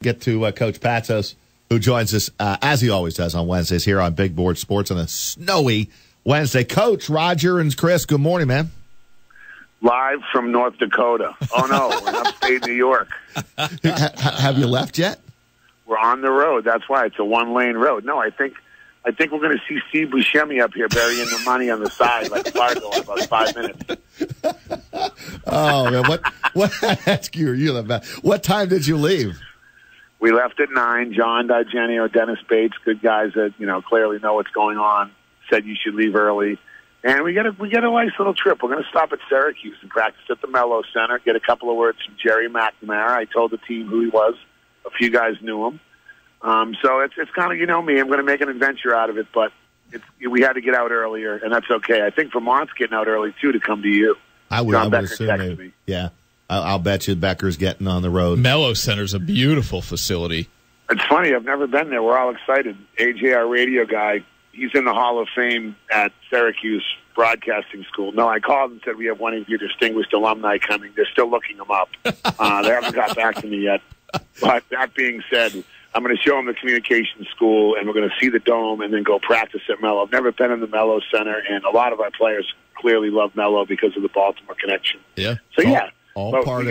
get to Coach Patsos, who joins us, as he always does on Wednesdays here on Big Board Sports on a snowy Wednesday. Coach, Roger and Chris, good morning, man. Live from North Dakota. Oh, no, we're in upstate New York. Have you left yet? We're on the road. That's why it's a one-lane road. No, I think we're going to see Steve Buscemi up here burying the money on the side like Fargo in about 5 minutes. Oh, man. What time did you leave? We left at 9. John Digenio, Dennis Bates, good guys that, clearly know what's going on, said you should leave early. And we get a nice little trip. We're going to stop at Syracuse and practice at the Mello Center, get a couple of words from Jerry McNamara. I told the team who he was. A few guys knew him. So it's kind of, me, I'm going to make an adventure out of it, but we had to get out earlier, and that's okay. I think Vermont's getting out early, too, to come to you. I would assume me. Yeah. I'll bet you Becker's getting on the road. Mello Center's a beautiful facility. It's funny. I've never been there. We're all excited. AJ, our radio guy, he's in the Hall of Fame at Syracuse Broadcasting School. No, I called and said we have one of your distinguished alumni coming. They're still looking him up. They haven't got back to me yet. But that being said, I'm going to show him the communication school, and we're going to see the dome and then go practice at Mello. I've never been in the Mello Center, and a lot of our players clearly love Mello because of the Baltimore connection. Yeah. So, we got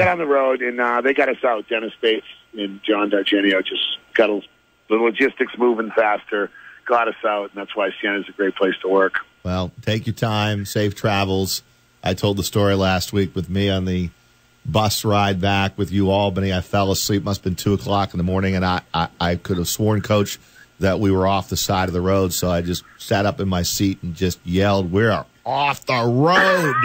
on the road, and they got us out. Dennis Bates and John Digenio just got the logistics moving faster, got us out, and that's why Siena's a great place to work. Well, take your time, safe travels. I told the story last week with me on the bus ride back with you, Albany. I fell asleep, must have been 2 o'clock in the morning, and I could have sworn, Coach, that we were off the side of the road, so I just sat up in my seat and just yelled, "We're off the road!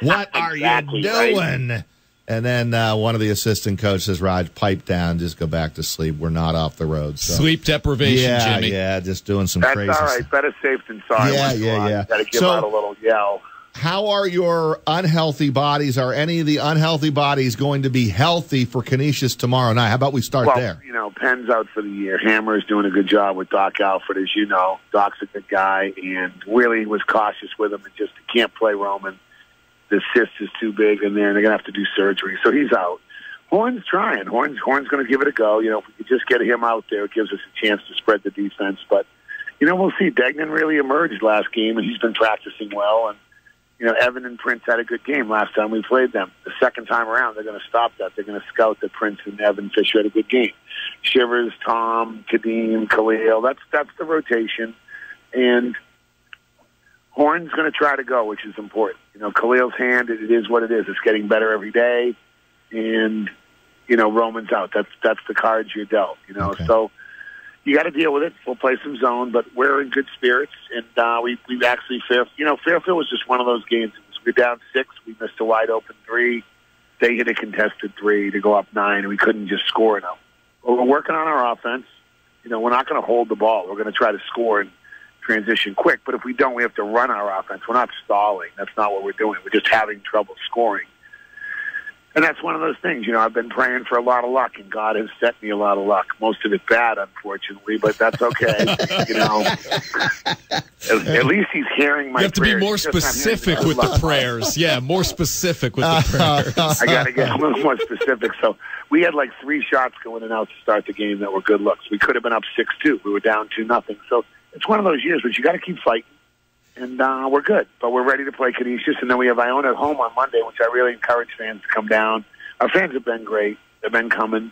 What are you doing?" Right. And then one of the assistant coaches says, "Raj, pipe down, just go back to sleep. We're not off the road." So, sleep deprivation, Jimmy. Yeah, just doing some crazy stuff. That's all right. Better safe than sorry. Yeah. Got to give out a little yell. How are your unhealthy bodies? Are any of the unhealthy bodies going to be healthy for Canisius tomorrow night? How about we start there? Penn's out for the year. Hammer is doing a good job with Doc Alford, as you know. Doc's a good guy, and really was cautious with him and just can't play Roman. The cyst is too big in there, and they're going to have to do surgery. So he's out. Horn's trying. Horn's going to give it a go. If we could just get him out there, it gives us a chance to spread the defense. But, we'll see. Degnan really emerged last game, and he's been practicing well. And, Evan and Prince had a good game last time we played them. The second time around, they're going to stop that. They're going to scout that Prince and Evan Fisher had a good game. Shivers, Tom, Kadeem, Khalil, that's the rotation. And Horn's going to try to go, which is important. Khalil's hand, it is what it is. It's getting better every day. And, Roman's out. That's the cards you're dealt, Okay. So you got to deal with it. We'll play some zone, but we're in good spirits. And we've actually, Fairfield was just one of those games. We're down 6. We missed a wide open 3. They hit a contested 3 to go up 9, and we couldn't just score enough. Well, we're working on our offense. We're not going to hold the ball. We're going to try to score and transition quick. But if we don't, we have to run our offense. We're not stalling. That's not what we're doing. We're just having trouble scoring. And that's one of those things. I've been praying for a lot of luck, and God has sent me a lot of luck. Most of it bad, unfortunately, but that's okay. At least he's hearing my prayers. You have to be more specific with the prayers. Yeah, more specific with the prayers. I got to get a little more specific. So we had like 3 shots going in and out to start the game that were good looks. We could have been up 6-2. We were down 2-0. So it's one of those years, but you got to keep fighting. And we're good, but we're ready to play Canisius. And then we have Iona at home on Monday, which I really encourage fans to come down. Our fans have been great. They've been coming.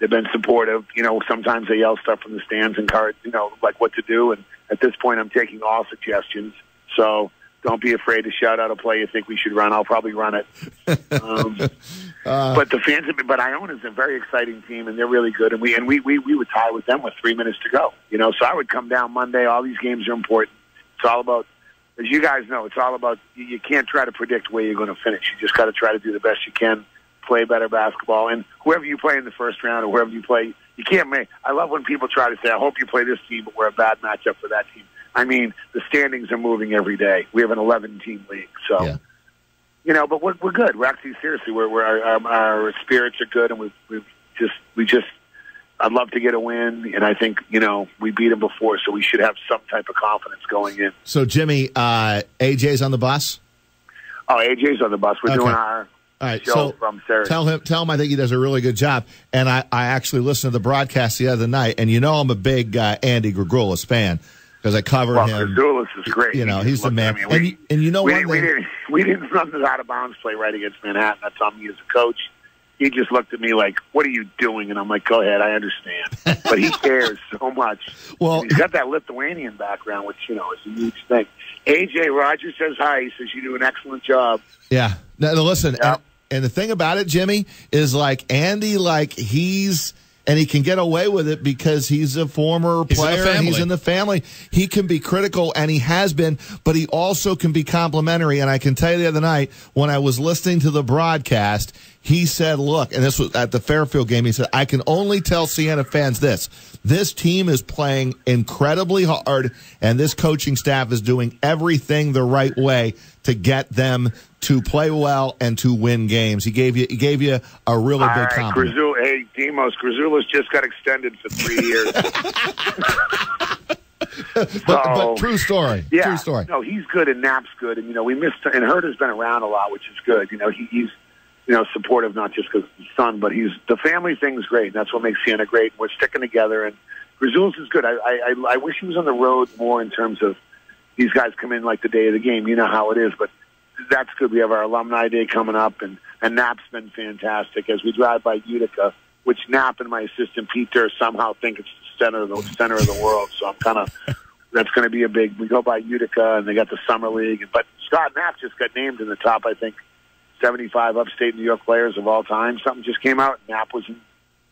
They've been supportive. Sometimes they yell stuff from the stands, encourage, like what to do. And at this point, I'm taking all suggestions. So don't be afraid to shout out a play you think we should run. I'll probably run it. But the fans have been, but Iona's a very exciting team, and they're really good. And we would tie with them with 3 minutes to go. So I would come down Monday. All these games are important. It's all about, as you guys know, it's all about, you can't try to predict where you're going to finish. You just got to try to do the best you can, play better basketball. And whoever you play in the first round or whoever you play, you can't make. I love when people try to say, I hope you play this team, but we're a bad matchup for that team. I mean, the standings are moving every day. We have an 11-team league. So, but we're good. We're actually, seriously, our spirits are good, and we just, I'd love to get a win, and I think, we beat them before, so we should have some type of confidence going in. So, Jimmy, AJ's on the bus? Oh, AJ's on the bus. We're doing All right, show so from Syracuse. tell him I think he does a really good job. And I actually listened to the broadcast the other night, and I'm a big Andy Gregulis fan because I covered him. Gregulis is great. He's the man. We didn't run the out of bounds play right against Manhattan. That's on me as a coach. He just looked at me like, "What are you doing?" And I'm like, "Go ahead, I understand." But he cares so much. Well, he's got that Lithuanian background, which is a huge thing. AJ Rogers says hi. He says you do an excellent job. Yeah. Now, listen, Yeah. and the thing about it, Jimmy, is like Andy, and he can get away with it because he's a former player and he's in the family. He can be critical, and he has been, but he also can be complimentary. And I can tell you the other night when I was listening to the broadcast, he said, look, and this was at the Fairfield game, he said, I can only tell Siena fans this. This team is playing incredibly hard, and this coaching staff is doing everything the right way to get them to play well and to win games. He gave you a really big compliment. Hey, Demos, Grzula's just got extended for 3 years. but true story. Yeah, true story. No, he's good and Knapp's good, and we missed. And Herter's been around a lot, which is good. He's supportive not just because of his son, but the family thing's great, and that's what makes Siena great. We're sticking together, and Grzula's is good. I wish he was on the road more in terms of these guys come in like the day of the game. You know how it is, but that's good. We have our alumni day coming up, and Knapp's been fantastic as we drive by Utica, which Knapp and my assistant Peter somehow think it's the center of the world. So that's going to be a big. We go by Utica, and they got the summer league, but Scott Knapp just got named in the top, I think, 75 upstate New York players of all time. Something just came out, and Knapp was,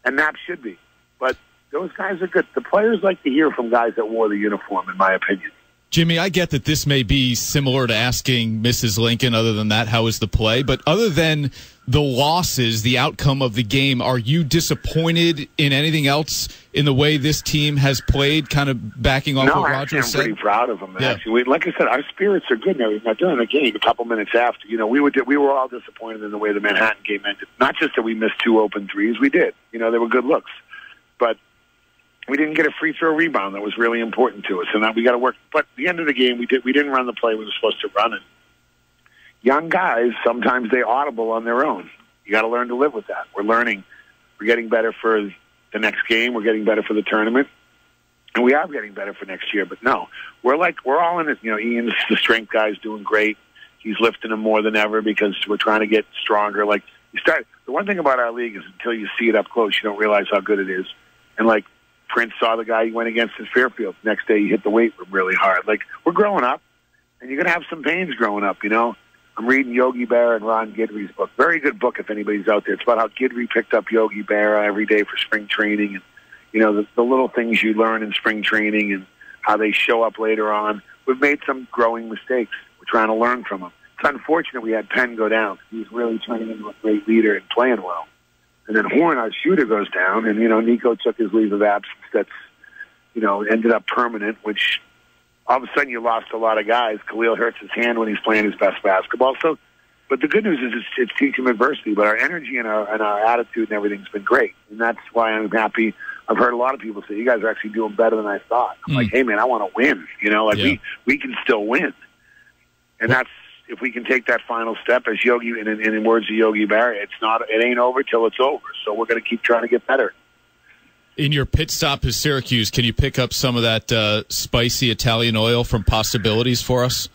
and Knapp should be. But those guys are good. The players like to hear from guys that wore the uniform, in my opinion. Jimmy, I get that this may be similar to asking Mrs. Lincoln, other than that, how is the play? But other than the losses, the outcome of the game, are you disappointed in anything else in the way this team has played, kind of backing off what Roger said? I'm pretty proud of them, actually. Like I said, our spirits are good now. During the game, a couple minutes after, we were all disappointed in the way the Manhattan game ended. Not just that we missed 2 open threes. We did. They were good looks. But we didn't get a free throw rebound that was really important to us, and that we got to work. But at the end of the game, we didn't run the play we were supposed to run it. Young guys, sometimes they audible on their own. You got to learn to live with that. We're learning. We're getting better for the next game. We're getting better for the tournament, and we are getting better for next year. But no, we're all in it. Ian's the strength guy's doing great. He's lifting them more than ever because we're trying to get stronger. The one thing about our league is until you see it up close, you don't realize how good it is. And Prince saw the guy he went against at Fairfield. Next day, he hit the weight room really hard. We're growing up, and you're going to have some pains growing up, I'm reading Yogi Berra and Ron Guidry's book. Very good book if anybody's out there. It's about how Guidry picked up Yogi Berra every day for spring training and, the little things you learn in spring training and how they show up later on. We've made some growing mistakes. We're trying to learn from them. It's unfortunate we had Penn go down. He's really turning into a great leader and playing well. And then Horn, our shooter, goes down, and, Nico took his leave of absence that's, ended up permanent, which all of a sudden you lost a lot of guys. Khalil hurts his hand when he's playing his best basketball. So, but the good news is it's teaching adversity, but our energy and our attitude and everything's been great. And that's why I'm happy. I've heard a lot of people say, you guys are actually doing better than I thought. I'm like, hey, man, I want to win. We can still win. And that's, if we can take that final step, as Yogi, in words of Yogi Berra, it ain't over till it's over. So we're going to keep trying to get better. In your pit stop at Syracuse, can you pick up some of that spicy Italian oil from Possibilities for us?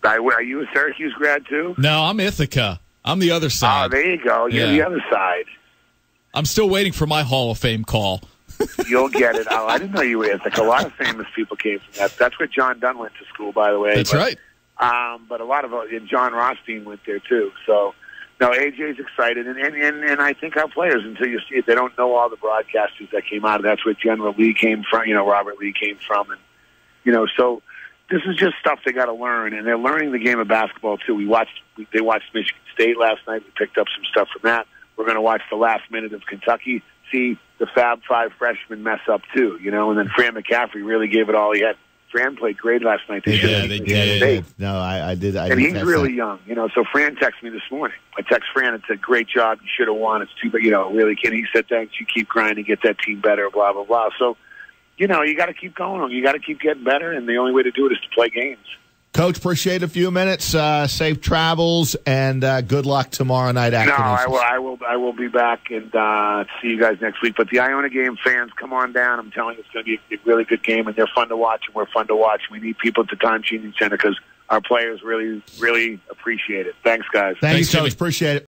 Are you a Syracuse grad too? No, I'm Ithaca. I'm the other side. Oh, there you go. You're the other side. I'm still waiting for my Hall of Fame call. You'll get it. Oh, I didn't know you were Ithaca. A lot of famous people came from that. That's where John Dunn went to school, by the way. That's right. But a lot of John Rothstein went there too. So, no, AJ's excited, and I think our players, until you see it, they don't know all the broadcasters that came out of. That's where General Lee came from. Robert Lee came from, and so this is just stuff they got to learn, and they're learning the game of basketball too. They watched Michigan State last night. We picked up some stuff from that. We're going to watch the last minute of Kentucky. See the Fab Five freshmen mess up too, and then Fran McCaffrey really gave it all he had. Fran played great last night. They did. No, I did. And he's really young, So Fran texted me this morning. I text Fran and said, "Great job. You should have won. It's too bad, really." Can he said, "Thanks. You keep grinding, get that team better." Blah blah blah. So, you got to keep going. You got to keep getting better, and the only way to do it is to play games. Coach, appreciate a few minutes. Safe travels, and good luck tomorrow night. No, I will be back and see you guys next week. But the Iona game fans, come on down. I'm telling you, it's going to be a really good game, and they're fun to watch, and we're fun to watch. We need people at the Time Changing Center because our players really, really appreciate it. Thanks, guys. Thanks, Coach. Appreciate it.